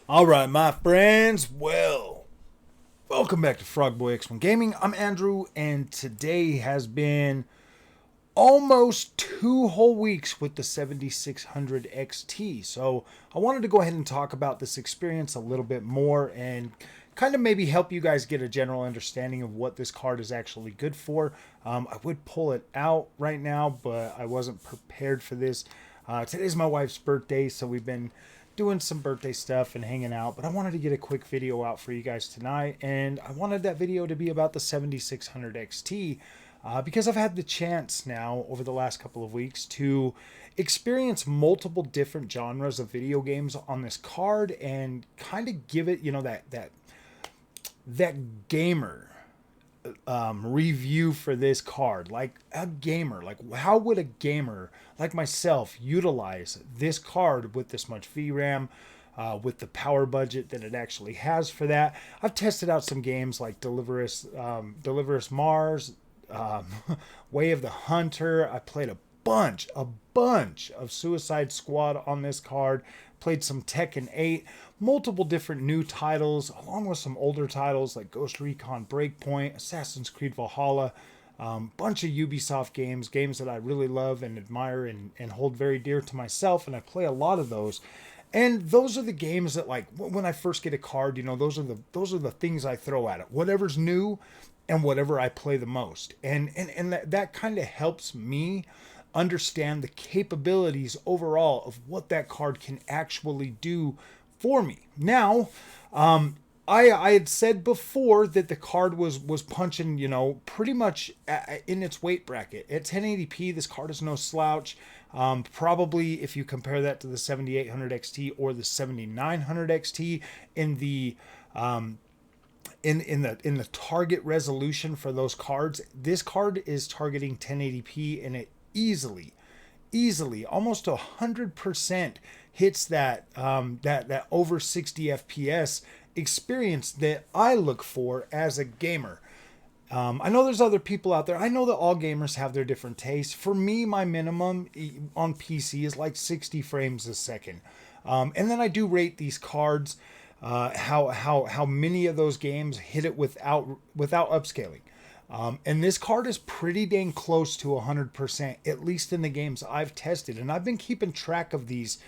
All right, my friends. Well, welcome back to Frogboy X1 Gaming. I'm Andrew, and today has been almost 2 whole weeks with the 7600 XT. So I wanted to go ahead and talk about this experience a little bit more and kind of maybe help you guys get a general understanding of what this card is actually good for. I would pull it out right now, but I wasn't prepared for this. Today's my wife's birthday, so we've been doing some birthday stuff and hanging out, but I wanted to get a quick video out for you guys tonight, and I wanted that video to be about the 7600 XT because I've had the chance now over the last couple of weeks to experience multiple different genres of video games on this card and kind of give it, that gamer review for this card. Like a gamer, like how would a gamer like myself utilize this card with this much VRAM, with the power budget that it actually has for that. I've tested out some games like Deliverous Mars, um, Way of the Hunter. I played a bunch of Suicide Squad on this card. Played some Tekken 8, multiple different new titles, along with some older titles like Ghost Recon Breakpoint, Assassin's Creed Valhalla, bunch of Ubisoft games that I really love and admire and hold very dear to myself, and I play a lot of those. And those are the games that, like, when I first get a card, those are the things I throw at it. Whatever's new and whatever I play the most. And that kind of helps me understand the capabilities overall of what that card can actually do for me. Now, I had said before that the card was punching, pretty much in its weight bracket. At 1080p, this card is no slouch. Probably if you compare that to the 7800 XT or the 7900 XT in the in the target resolution for those cards, this card is targeting 1080p, and it easily almost 100% hits that that over 60 FPS experience that I look for as a gamer. I know there's other people out there. I know that all gamers have their different tastes. For me, my minimum on PC is like 60 frames a second. And then I do rate these cards, how many of those games hit it without upscaling. And this card is pretty dang close to 100%, at least in the games I've tested. And I've been keeping track of these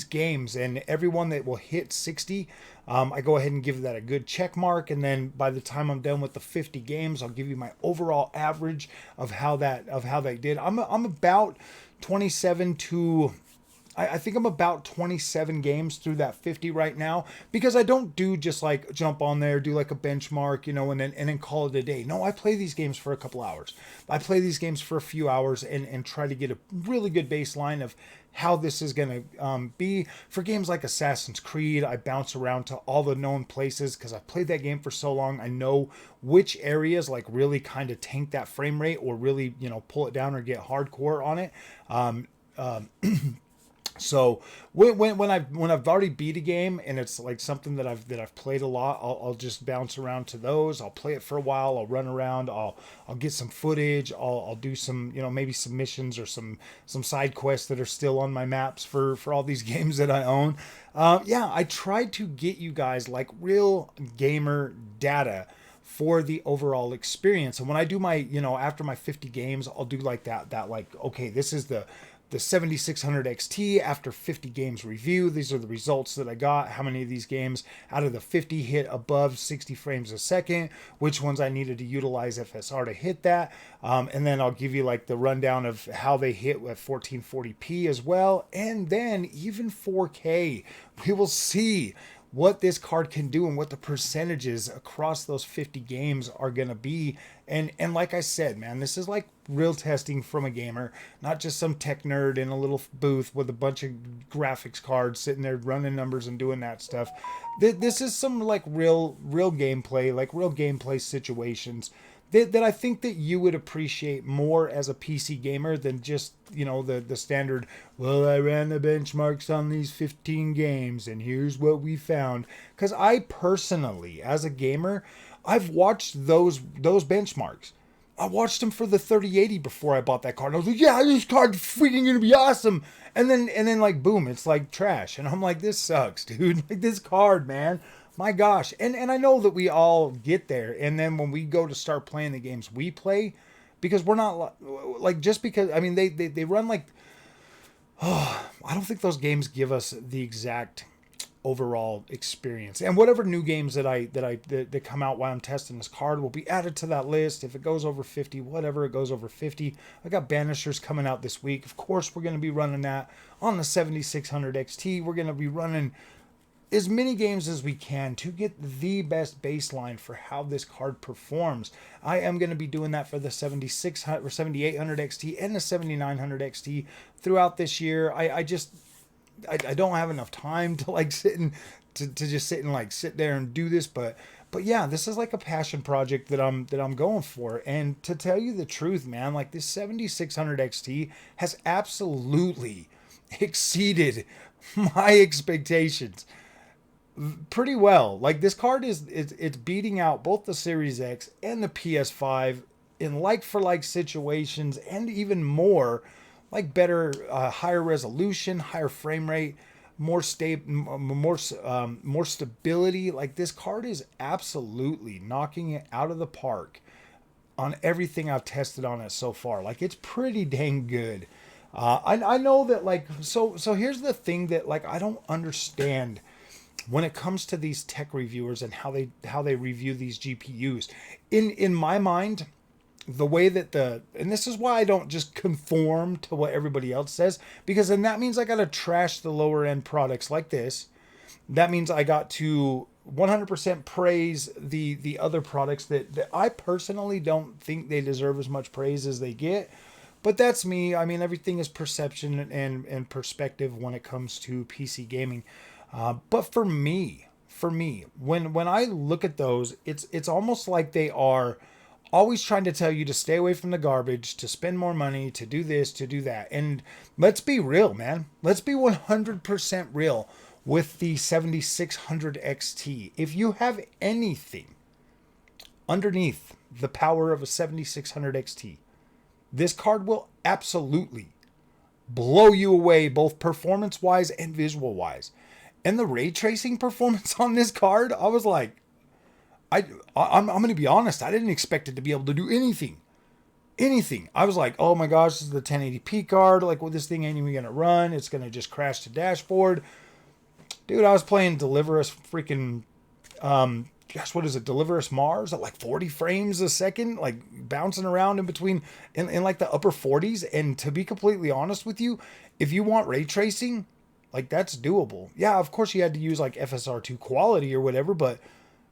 games, and everyone that will hit 60, I go ahead and give that a good check mark. And then by the time I'm done with the 50 games, I'll give you my overall average of how they did. I'm about 27 to I think I'm about 27 games through that 50 right now, because I don't do just like jump on there, do like a benchmark, and then call it a day. No, I play these games for a couple hours. I play these games for a few hours and try to get a really good baseline of how this is going to be. For games like Assassin's Creed, I bounce around to all the known places because I've played that game for so long. I know which areas like really kind of tank that frame rate or really, pull it down or get hardcore on it. So when I've already beat a game and it's like something that I've played a lot, I'll just bounce around to those. I'll play it for a while. I'll run around. I'll get some footage. I'll do some, maybe some missions or some side quests that are still on my maps for all these games that I own. Yeah, I tried to get you guys like real gamer data for the overall experience. And when I do my, after my 50 games, I'll do like that like, okay, this is the 7600 XT after 50 games review. These are the results that I got. How many of these games out of the 50 hit above 60 frames a second? Which ones I needed to utilize FSR to hit that? And then I'll give you like the rundown of how they hit with 1440p as well. And then even 4K. We will see what this card can do and what the percentages across those 50 games are going to be. And like I said, man, this is like real testing from a gamer, not just some tech nerd in a little booth with a bunch of graphics cards sitting there running numbers and doing that stuff. This is some like real gameplay, like real gameplay situations that I think that you would appreciate more as a PC gamer than just, the standard, well, I ran the benchmarks on these 15 games and here's what we found. Because I personally, as a gamer, I've watched those benchmarks. I watched him for the 3080 before I bought that card. I was like, yeah, this card's freaking gonna be awesome. And then like boom, it's like trash. And I'm like, this sucks, dude. Like this card, man. My gosh. And I know that we all get there. And then when we go to start playing the games we play, because we're not like just because I mean they run like I don't think those games give us the exact overall experience. And whatever new games that come out while I'm testing this card will be added to that list. If it goes over 50, whatever, it goes over 50. I got Banishers coming out this week. Of course, we're going to be running that on the 7600 XT. We're going to be running as many games as we can to get the best baseline for how this card performs. I am going to be doing that for the 7600 or 7800 XT and the 7900 XT throughout this year. I don't have enough time to like to just sit there and do this, but yeah, this is like a passion project that I'm going for. And to tell you the truth, man, like this 7600 XT has absolutely exceeded my expectations pretty well. Like this card it's beating out both the Series X and the PS5 in like for like situations, and even more, like better, higher resolution, higher frame rate, more stable, more stability. Like this card is absolutely knocking it out of the park on everything I've tested on it so far. Like it's pretty dang good. I know that like so here's the thing that like I don't understand when it comes to these tech reviewers and how they review these GPUs. In my mind, the way that and this is why I don't just conform to what everybody else says, because then that means I got to trash the lower end products like this. That means I got to 100% praise the other products that I personally don't think they deserve as much praise as they get. But that's me. I mean, everything is perception and perspective when it comes to PC gaming. But for me, when I look at those, it's almost like they are always trying to tell you to stay away from the garbage, to spend more money, to do this, to do that. And let's be real, man. Let's be 100% real with the 7600 XT. If you have anything underneath the power of a 7600 XT, this card will absolutely blow you away, both performance-wise and visual-wise. And the ray tracing performance on this card, I was like, I'm going to be honest, I didn't expect it to be able to do anything. I was like, oh my gosh, this is the 1080p card. Like, well, this thing ain't even going to run. It's going to just crash the dashboard. Dude, I was playing Deliver Us freaking, what is it? Deliver Us Mars at like 40 frames a second, like bouncing around in between in like the upper 40s. And to be completely honest with you, if you want ray tracing, like that's doable. Yeah, of course you had to use like FSR2 quality or whatever, but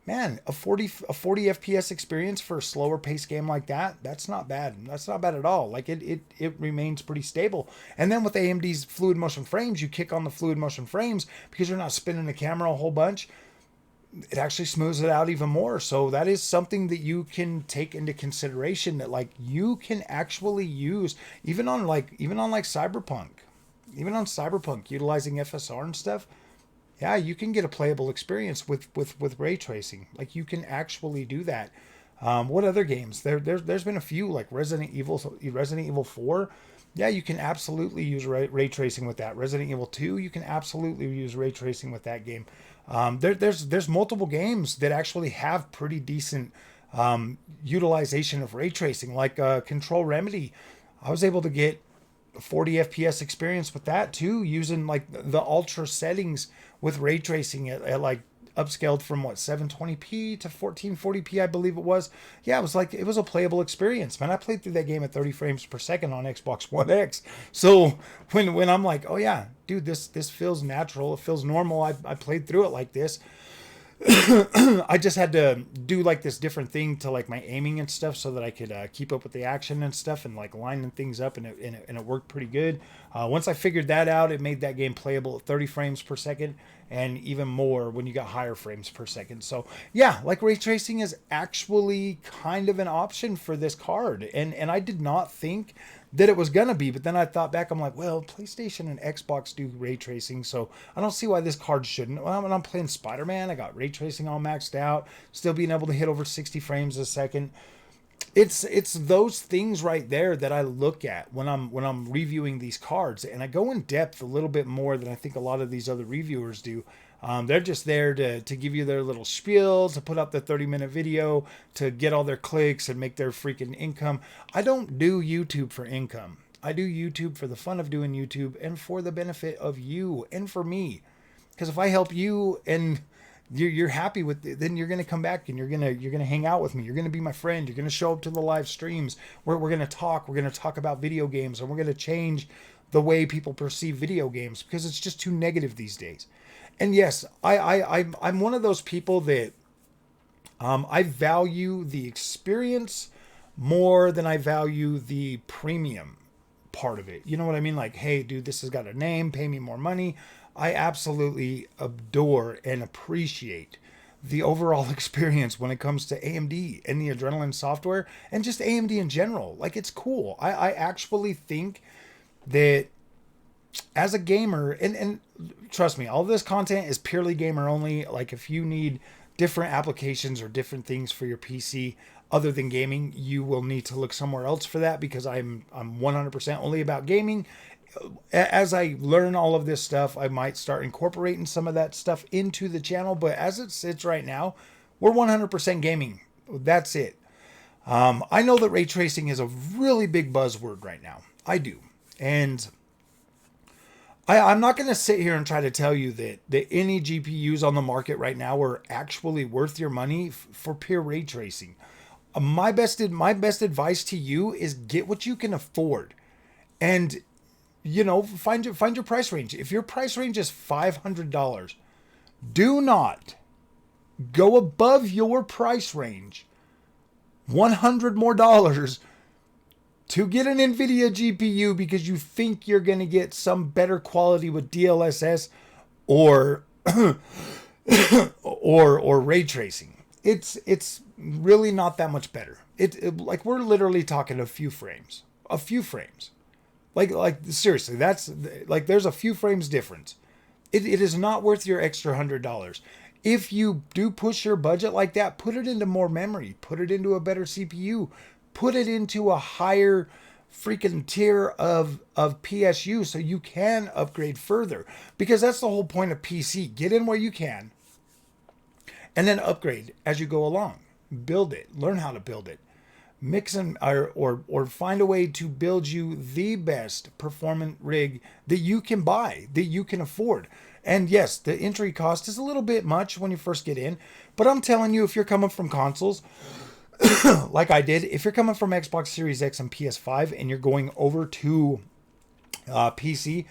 man, a 40 FPS experience for a slower paced game like that, that's not bad. That's not bad at all. Like it remains pretty stable. And then with AMD's fluid motion frames, you kick on the fluid motion frames because you're not spinning the camera a whole bunch. It actually smooths it out even more. So that is something that you can take into consideration, that like you can actually use even on Cyberpunk. Even on Cyberpunk, utilizing FSR and stuff, yeah, you can get a playable experience with ray tracing. Like you can actually do that. What other games? There's been a few like Resident Evil 4. Yeah, you can absolutely use ray tracing with that. Resident Evil 2, you can absolutely use ray tracing with that game. There's multiple games that actually have pretty decent utilization of ray tracing, like Control Remedy. I was able to get 40 FPS experience with that too, using like the ultra settings with ray tracing at like upscaled from 720p to 1440p, I believe it was. Yeah, it was a playable experience, man. I played through that game at 30 frames per second on Xbox One X. So when I'm like, oh yeah, dude, this feels natural, it feels normal. I played through it like this. I just had to do like this different thing to like my aiming and stuff so that I could keep up with the action and stuff and like lining things up, and it worked pretty good. Once I figured that out, it made that game playable at 30 frames per second and even more when you got higher frames per second. So yeah, like ray tracing is actually kind of an option for this card, and I did not think that it was gonna be, but then I thought back, I'm like, well, PlayStation and Xbox do ray tracing, so I don't see why this card shouldn't. Well, when I'm playing Spider-Man, I got ray tracing all maxed out, still being able to hit over 60 frames a second. it's those things right there that I look at when I'm reviewing these cards, and I go in depth a little bit more than I think a lot of these other reviewers do. They're just there to give you their little spiel, to put up the 30-minute video, to get all their clicks and make their freaking income. I don't do YouTube for income. I do YouTube for the fun of doing YouTube and for the benefit of you and for me. Because if I help you and you're happy with it, then you're going to come back and you're going to hang out with me. You're going to be my friend. You're going to show up to the live streams where we're going to talk. We're going to talk about video games, and we're going to change the way people perceive video games, because it's just too negative these days. And yes, I'm one of those people that I value the experience more than I value the premium part of it. You know what I mean? Like, hey, dude, this has got a name, pay me more money. I absolutely adore and appreciate the overall experience when it comes to AMD and the Adrenaline software and just AMD in general. Like, it's cool. I actually think that as a gamer, and trust me, all this content is purely gamer only. Like, if you need different applications or different things for your PC other than gaming, you will need to look somewhere else for that, because I'm 100% only about gaming. As I learn all of this stuff, I might start incorporating some of that stuff into the channel, but as it sits right now, we're 100% gaming. That's it. I know that ray tracing is a really big buzzword right now. I do. And I'm not going to sit here and try to tell you that any GPUs on the market right now are actually worth your money for pure ray tracing. My best advice to you is get what you can afford, and find your price range. If your price range is $500, do not go above your price range $100 more to get an NVIDIA GPU because you think you're going to get some better quality with DLSS or or ray tracing. It's really not that much better. Like, we're literally talking a few frames. Like seriously, that's like, there's a few frames difference. It is not worth your extra $100. If you do push your budget like that, put it into more memory, put it into a better CPU, put it into a higher freaking tier of PSU so you can upgrade further. Because that's the whole point of PC. Get in where you can and then upgrade as you go along. Build it. Learn how to build it. Mix and or find a way to build you the best performant rig that you can buy, that you can afford. And yes, the entry cost is a little bit much when you first get in, but I'm telling you, if you're coming from consoles, like I did, if you're coming from Xbox Series X and PS5 and you're going over to PC,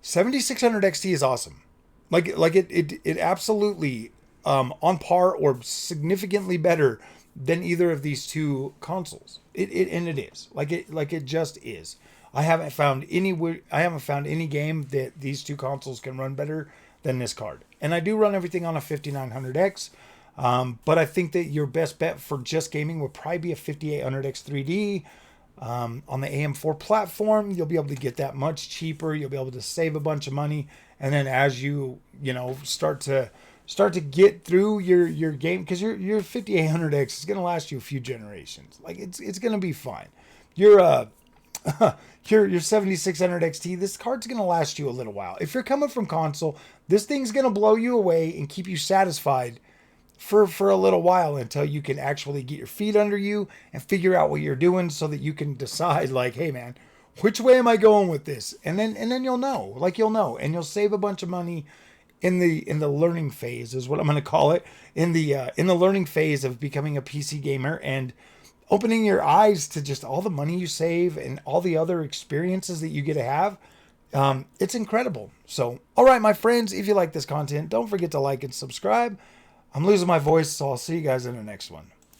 7600 XT is awesome. Like it absolutely on par or significantly better than either of these two consoles. It is. Like it just is. I haven't found any game that these two consoles can run better than this card. And I do run everything on a 5900X. But I think that your best bet for just gaming would probably be a 5800X 3D. On the AM4 platform, you'll be able to get that much cheaper. You'll be able to save a bunch of money. And then as you start to get through your game, because your 5800X is going to last you a few generations. Like, it's going to be fine. Your 7600 XT, this card's going to last you a little while. If you're coming from console, this thing's going to blow you away and keep you satisfied for a little while until you can actually get your feet under you and figure out what you're doing, so that you can decide, like, hey man, which way am I going with this? And then you'll know, and you'll save a bunch of money in the learning phase, is what I'm going to call it, in the learning phase of becoming a PC gamer, and opening your eyes to just all the money you save and all the other experiences that you get to have. It's incredible. So, all right, my friends, if you like this content, don't forget to like and subscribe. I'm losing my voice, so I'll see you guys in the next one.